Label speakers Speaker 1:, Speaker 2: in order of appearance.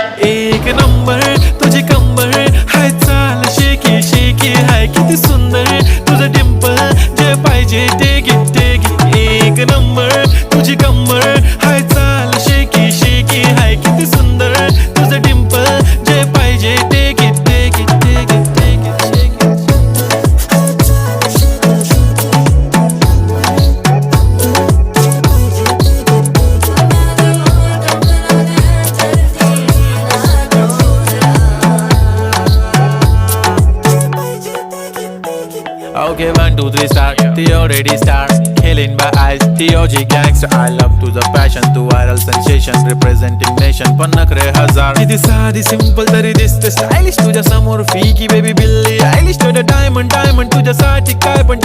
Speaker 1: एक नंबर तुझी कंबर हाय चाल शेकी शेकी हाय किती सुंदर तुझं डिंपल जे पाहिजे ते घे एक नंबर तुझी कंबर हाय चाल शेकी शेकी हाय किती सुंदर तुझं डिंपल जे पाहिजे ते घे Okay, 1, 2, 3 start. The already start. Killing by eyes. The OG gangster. I love to the passion, to viral sensation, representing nation. पन्नकरे हजार. किती साधी simple तरी दिसते stylish तुझ्या समोर फीकी baby बिल्ली. Stylish to the diamond तुझ्यासाठी काय पण